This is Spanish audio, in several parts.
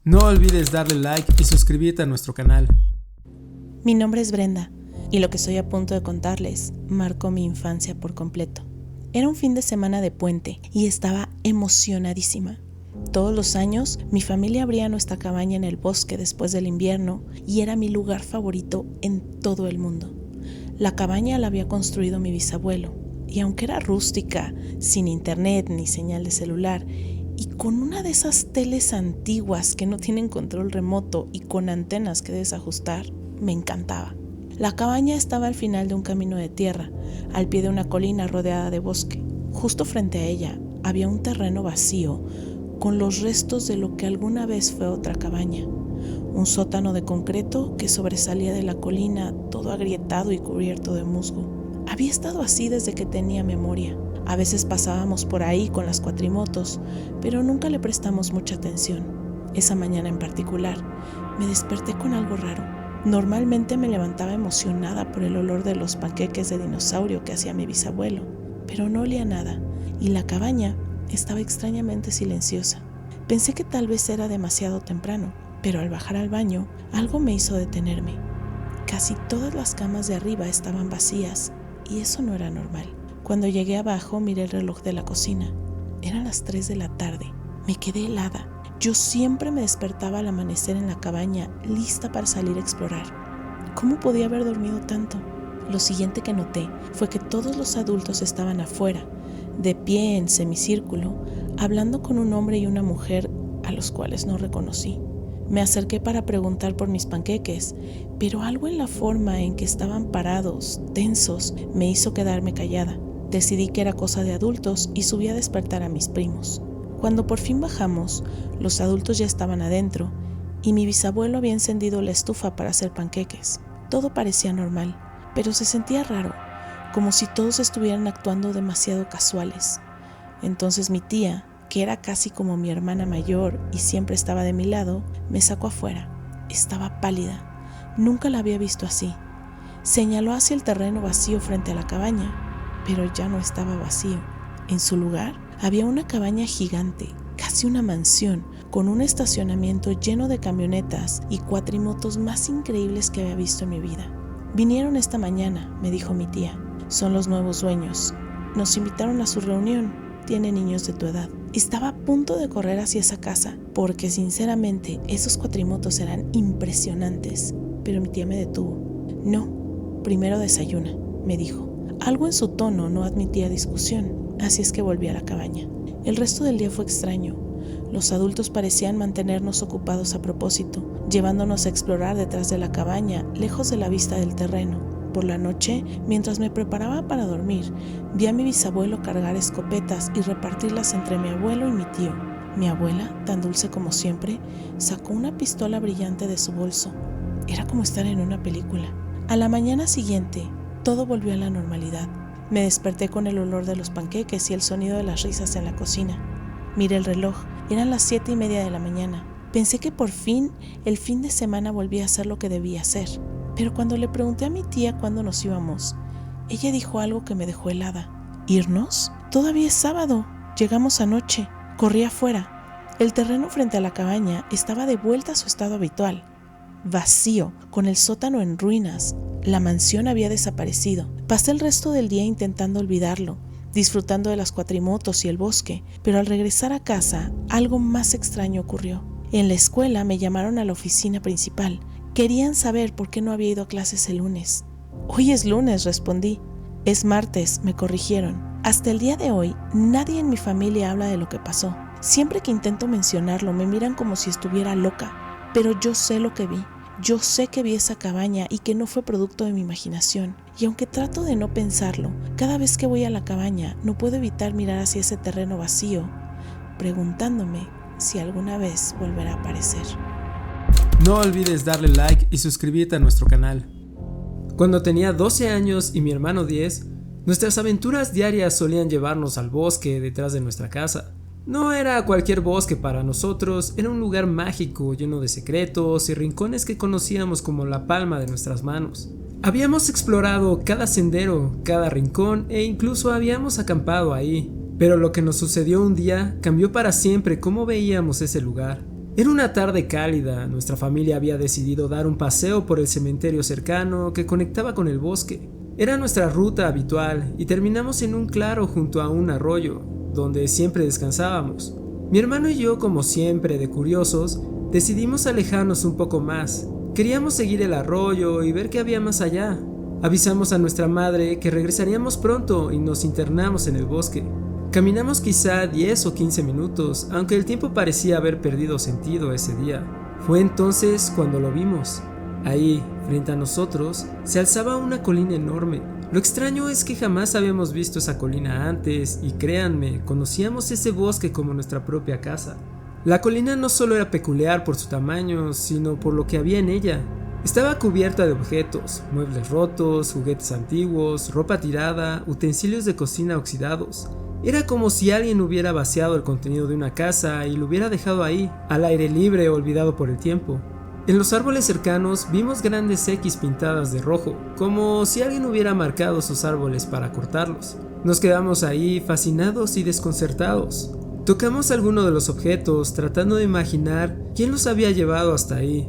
No olvides darle like y suscribirte a nuestro canal. Mi nombre es Brenda y lo que estoy a punto de contarles marcó mi infancia por completo. Era un fin de semana de puente y estaba emocionadísima. Todos los años mi familia abría nuestra cabaña en el bosque después del invierno y era mi lugar favorito en todo el mundo. La cabaña la había construido mi bisabuelo y aunque era rústica, sin internet ni señal de celular y con una de esas teles antiguas que no tienen control remoto y con antenas que debes ajustar, me encantaba. La cabaña estaba al final de un camino de tierra, al pie de una colina rodeada de bosque. Justo frente a ella había un terreno vacío con los restos de lo que alguna vez fue otra cabaña. Un sótano de concreto que sobresalía de la colina, todo agrietado y cubierto de musgo. Había estado así desde que tenía memoria. A veces pasábamos por ahí con las cuatrimotos, pero nunca le prestamos mucha atención. Esa mañana en particular, me desperté con algo raro. Normalmente me levantaba emocionada por el olor de los panqueques de dinosaurio que hacía mi bisabuelo, pero no olía nada, y la cabaña estaba extrañamente silenciosa. Pensé que tal vez era demasiado temprano, pero al bajar al baño, algo me hizo detenerme. Casi todas las camas de arriba estaban vacías, y eso no era normal. Cuando llegué abajo, miré el reloj de la cocina. Eran las 3 de la tarde. Me quedé helada. Yo siempre me despertaba al amanecer en la cabaña, lista para salir a explorar. ¿Cómo podía haber dormido tanto? Lo siguiente que noté fue que todos los adultos estaban afuera, de pie en semicírculo, hablando con un hombre y una mujer a los cuales no reconocí. Me acerqué para preguntar por mis panqueques, pero algo en la forma en que estaban parados, tensos, me hizo quedarme callada. Decidí que era cosa de adultos y subí a despertar a mis primos. Cuando por fin bajamos, los adultos ya estaban adentro y mi bisabuelo había encendido la estufa para hacer panqueques. Todo parecía normal, pero se sentía raro, como si todos estuvieran actuando demasiado casuales. Entonces mi tía, que era casi como mi hermana mayor y siempre estaba de mi lado, me sacó afuera. Estaba pálida. Nunca la había visto así. Señaló hacia el terreno vacío frente a la cabaña, pero ya no estaba vacío. En su lugar había una cabaña gigante, casi una mansión, con un estacionamiento lleno de camionetas y cuatrimotos más increíbles que había visto en mi vida. Vinieron esta mañana, me dijo mi tía. Son los nuevos dueños. Nos invitaron a su reunión. Tiene niños de tu edad. Estaba a punto de correr hacia esa casa, porque sinceramente esos cuatrimotos eran impresionantes, pero mi tía me detuvo. No, primero desayuna, me dijo. Algo en su tono no admitía discusión, así es que volví a la cabaña. El resto del día fue extraño. Los adultos parecían mantenernos ocupados a propósito, llevándonos a explorar detrás de la cabaña, lejos de la vista del terreno. Por la noche, mientras me preparaba para dormir, vi a mi bisabuelo cargar escopetas y repartirlas entre mi abuelo y mi tío. Mi abuela, tan dulce como siempre, sacó una pistola brillante de su bolso. Era como estar en una película. A la mañana siguiente, todo volvió a la normalidad. Me desperté con el olor de los panqueques y el sonido de las risas en la cocina. Miré el reloj, eran las 7:30 de la mañana. Pensé que por fin el fin de semana volvía a ser lo que debía hacer. Pero cuando le pregunté a mi tía cuándo nos íbamos, ella dijo algo que me dejó helada. ¿Irnos? Todavía es sábado. Llegamos anoche. Corrí afuera. El terreno frente a la cabaña estaba de vuelta a su estado habitual. Vacío, con el sótano en ruinas. La mansión había desaparecido. Pasé el resto del día intentando olvidarlo, disfrutando de las cuatrimotos y el bosque, pero al regresar a casa, algo más extraño ocurrió. En la escuela me llamaron a la oficina principal. Querían saber por qué no había ido a clases el lunes. Hoy es lunes, respondí. Es martes, me corrigieron. Hasta el día de hoy, nadie en mi familia habla de lo que pasó. Siempre que intento mencionarlo, me miran como si estuviera loca. Pero yo sé lo que vi. Yo sé que vi esa cabaña y que no fue producto de mi imaginación. Y aunque trato de no pensarlo, cada vez que voy a la cabaña no puedo evitar mirar hacia ese terreno vacío, preguntándome si alguna vez volverá a aparecer. No olvides darle like y suscribirte a nuestro canal. Cuando tenía 12 años y mi hermano 10, nuestras aventuras diarias solían llevarnos al bosque detrás de nuestra casa. No era cualquier bosque para nosotros, era un lugar mágico lleno de secretos y rincones que conocíamos como la palma de nuestras manos. Habíamos explorado cada sendero, cada rincón e incluso habíamos acampado ahí. Pero lo que nos sucedió un día cambió para siempre cómo veíamos ese lugar. Era una tarde cálida, nuestra familia había decidido dar un paseo por el cementerio cercano que conectaba con el bosque. Era nuestra ruta habitual y terminamos en un claro junto a un arroyo, donde siempre descansábamos. Mi hermano y yo, como siempre de curiosos, decidimos alejarnos un poco más. Queríamos seguir el arroyo y ver qué había más allá. Avisamos a nuestra madre que regresaríamos pronto y nos internamos en el bosque. Caminamos quizá 10 o 15 minutos, aunque el tiempo parecía haber perdido sentido ese día. Fue entonces cuando lo vimos. Ahí, frente a nosotros, se alzaba una colina enorme. Lo extraño es que jamás habíamos visto esa colina antes y créanme, conocíamos ese bosque como nuestra propia casa. La colina no solo era peculiar por su tamaño, sino por lo que había en ella. Estaba cubierta de objetos, muebles rotos, juguetes antiguos, ropa tirada, utensilios de cocina oxidados. Era como si alguien hubiera vaciado el contenido de una casa y lo hubiera dejado ahí, al aire libre, olvidado por el tiempo. En los árboles cercanos vimos grandes X pintadas de rojo, como si alguien hubiera marcado esos árboles para cortarlos. Nos quedamos ahí fascinados y desconcertados. Tocamos alguno de los objetos tratando de imaginar quién los había llevado hasta ahí.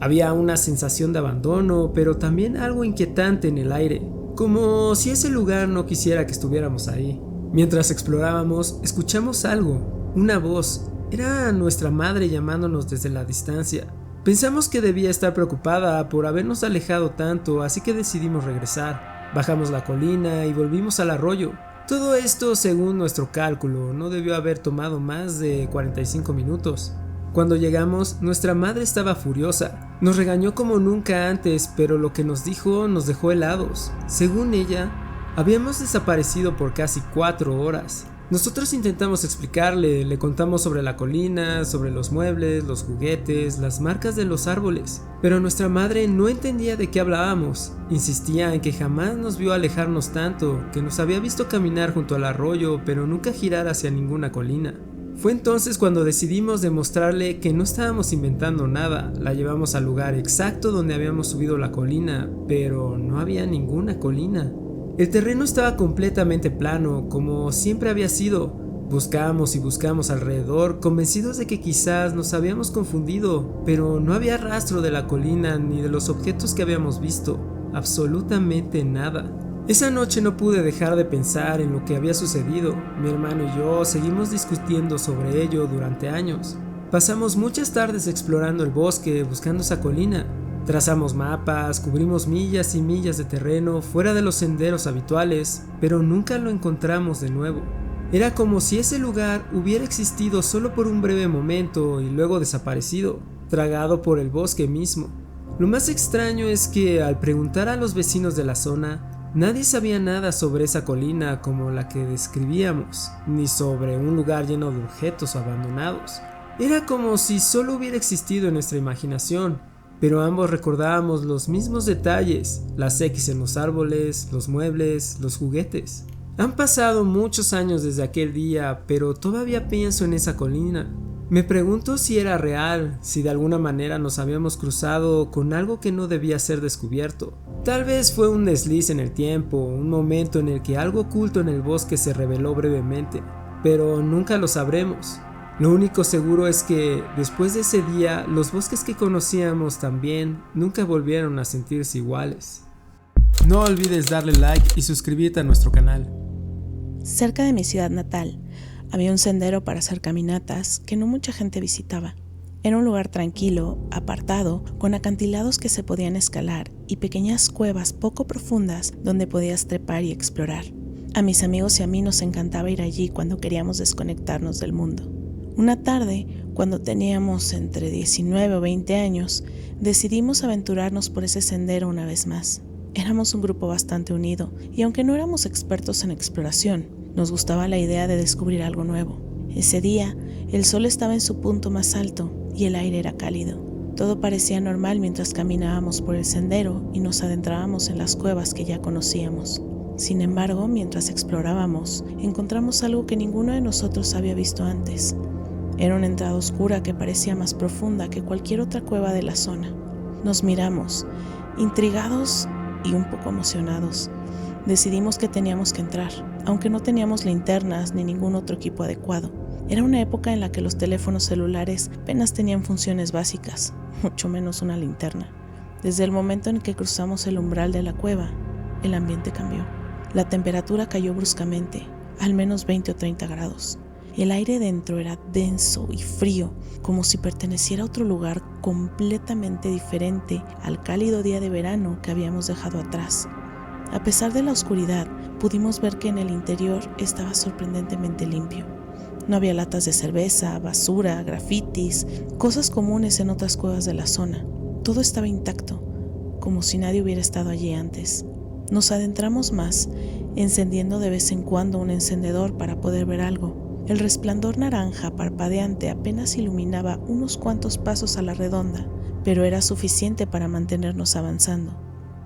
Había una sensación de abandono, pero también algo inquietante en el aire, como si ese lugar no quisiera que estuviéramos ahí. Mientras explorábamos, escuchamos algo, una voz. Era nuestra madre llamándonos desde la distancia. Pensamos que debía estar preocupada por habernos alejado tanto, así que decidimos regresar. Bajamos la colina y volvimos al arroyo. Todo esto, según nuestro cálculo, no debió haber tomado más de 45 minutos. Cuando llegamos, nuestra madre estaba furiosa. Nos regañó como nunca antes, pero lo que nos dijo nos dejó helados. Según ella, habíamos desaparecido por casi 4 horas. Nosotros intentamos explicarle, le contamos sobre la colina, sobre los muebles, los juguetes, las marcas de los árboles, pero nuestra madre no entendía de qué hablábamos. Insistía en que jamás nos vio alejarnos tanto, que nos había visto caminar junto al arroyo, pero nunca girar hacia ninguna colina. Fue entonces cuando decidimos demostrarle que no estábamos inventando nada. La llevamos al lugar exacto donde habíamos subido la colina, pero no había ninguna colina. El terreno estaba completamente plano, como siempre había sido. Buscamos y buscamos alrededor, convencidos de que quizás nos habíamos confundido, pero no había rastro de la colina ni de los objetos que habíamos visto. Absolutamente nada. Esa noche no pude dejar de pensar en lo que había sucedido. Mi hermano y yo seguimos discutiendo sobre ello durante años. Pasamos muchas tardes explorando el bosque, buscando esa colina. Trazamos mapas, cubrimos millas y millas de terreno fuera de los senderos habituales, pero nunca lo encontramos de nuevo. Era como si ese lugar hubiera existido solo por un breve momento y luego desaparecido, tragado por el bosque mismo. Lo más extraño es que al preguntar a los vecinos de la zona, nadie sabía nada sobre esa colina como la que describíamos, ni sobre un lugar lleno de objetos abandonados. Era como si solo hubiera existido en nuestra imaginación. Pero ambos recordábamos los mismos detalles, las X en los árboles, los muebles, los juguetes. Han pasado muchos años desde aquel día, pero todavía pienso en esa colina. Me pregunto si era real, si de alguna manera nos habíamos cruzado con algo que no debía ser descubierto. Tal vez fue un desliz en el tiempo, un momento en el que algo oculto en el bosque se reveló brevemente, pero nunca lo sabremos. Lo único seguro es que, después de ese día, los bosques que conocíamos también nunca volvieron a sentirse iguales. No olvides darle like y suscribirte a nuestro canal. Cerca de mi ciudad natal, había un sendero para hacer caminatas que no mucha gente visitaba. Era un lugar tranquilo, apartado, con acantilados que se podían escalar y pequeñas cuevas poco profundas donde podías trepar y explorar. A mis amigos y a mí nos encantaba ir allí cuando queríamos desconectarnos del mundo. Una tarde, cuando teníamos entre 19 o 20 años, decidimos aventurarnos por ese sendero una vez más. Éramos un grupo bastante unido y aunque no éramos expertos en exploración, nos gustaba la idea de descubrir algo nuevo. Ese día, el sol estaba en su punto más alto y el aire era cálido. Todo parecía normal mientras caminábamos por el sendero y nos adentrábamos en las cuevas que ya conocíamos. Sin embargo, mientras explorábamos, encontramos algo que ninguno de nosotros había visto antes. Era una entrada oscura que parecía más profunda que cualquier otra cueva de la zona. Nos miramos, intrigados y un poco emocionados. Decidimos que teníamos que entrar, aunque no teníamos linternas ni ningún otro equipo adecuado. Era una época en la que los teléfonos celulares apenas tenían funciones básicas, mucho menos una linterna. Desde el momento en que cruzamos el umbral de la cueva, el ambiente cambió. La temperatura cayó bruscamente, al menos 20 o 30 grados. El aire dentro era denso y frío, como si perteneciera a otro lugar completamente diferente al cálido día de verano que habíamos dejado atrás. A pesar de la oscuridad, pudimos ver que en el interior estaba sorprendentemente limpio. No había latas de cerveza, basura, grafitis, cosas comunes en otras cuevas de la zona. Todo estaba intacto, como si nadie hubiera estado allí antes. Nos adentramos más, encendiendo de vez en cuando un encendedor para poder ver algo. El resplandor naranja parpadeante apenas iluminaba unos cuantos pasos a la redonda, pero era suficiente para mantenernos avanzando.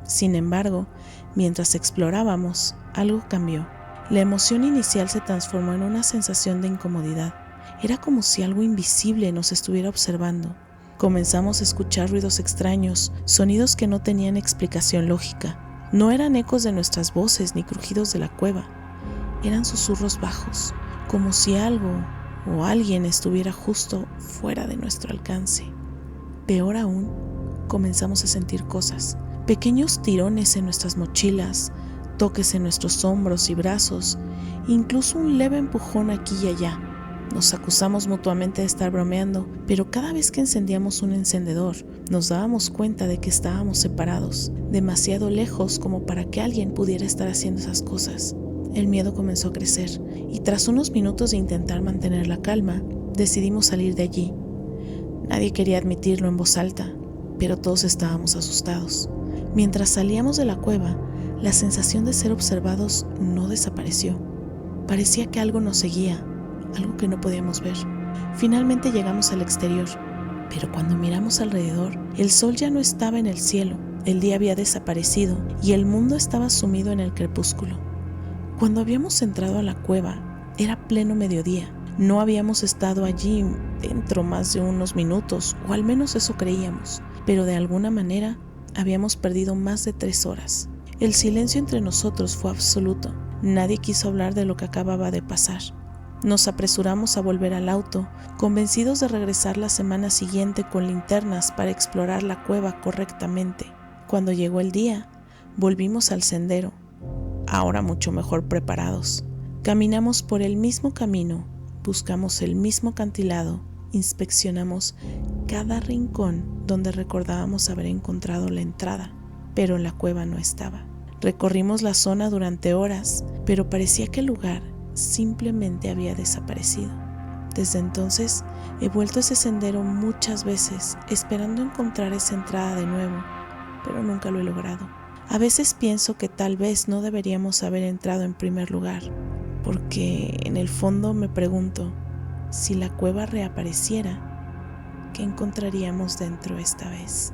Sin embargo, mientras explorábamos, algo cambió. La emoción inicial se transformó en una sensación de incomodidad. Era como si algo invisible nos estuviera observando. Comenzamos a escuchar ruidos extraños, sonidos que no tenían explicación lógica. No eran ecos de nuestras voces ni crujidos de la cueva. Eran susurros bajos, como si algo o alguien estuviera justo fuera de nuestro alcance. Peor aún, comenzamos a sentir cosas. Pequeños tirones en nuestras mochilas, toques en nuestros hombros y brazos, incluso un leve empujón aquí y allá. Nos acusamos mutuamente de estar bromeando, pero cada vez que encendíamos un encendedor, nos dábamos cuenta de que estábamos separados, demasiado lejos como para que alguien pudiera estar haciendo esas cosas. El miedo comenzó a crecer, y tras unos minutos de intentar mantener la calma, decidimos salir de allí. Nadie quería admitirlo en voz alta, pero todos estábamos asustados. Mientras salíamos de la cueva, la sensación de ser observados no desapareció. Parecía que algo nos seguía, algo que no podíamos ver. Finalmente llegamos al exterior, pero cuando miramos alrededor, el sol ya no estaba en el cielo, el día había desaparecido y el mundo estaba sumido en el crepúsculo. Cuando habíamos entrado a la cueva, era pleno mediodía. No habíamos estado allí dentro más de unos minutos, o al menos eso creíamos, pero de alguna manera habíamos perdido más de 3 horas. El silencio entre nosotros fue absoluto. Nadie quiso hablar de lo que acababa de pasar. Nos apresuramos a volver al auto, convencidos de regresar la semana siguiente con linternas para explorar la cueva correctamente. Cuando llegó el día, volvimos al sendero, ahora mucho mejor preparados. Caminamos por el mismo camino, buscamos el mismo acantilado, inspeccionamos cada rincón donde recordábamos haber encontrado la entrada, pero la cueva no estaba. Recorrimos la zona durante horas, pero parecía que el lugar simplemente había desaparecido. Desde entonces he vuelto a ese sendero muchas veces esperando encontrar esa entrada de nuevo, pero nunca lo he logrado. A veces pienso que tal vez no deberíamos haber entrado en primer lugar, porque en el fondo me pregunto, si la cueva reapareciera, ¿qué encontraríamos dentro esta vez?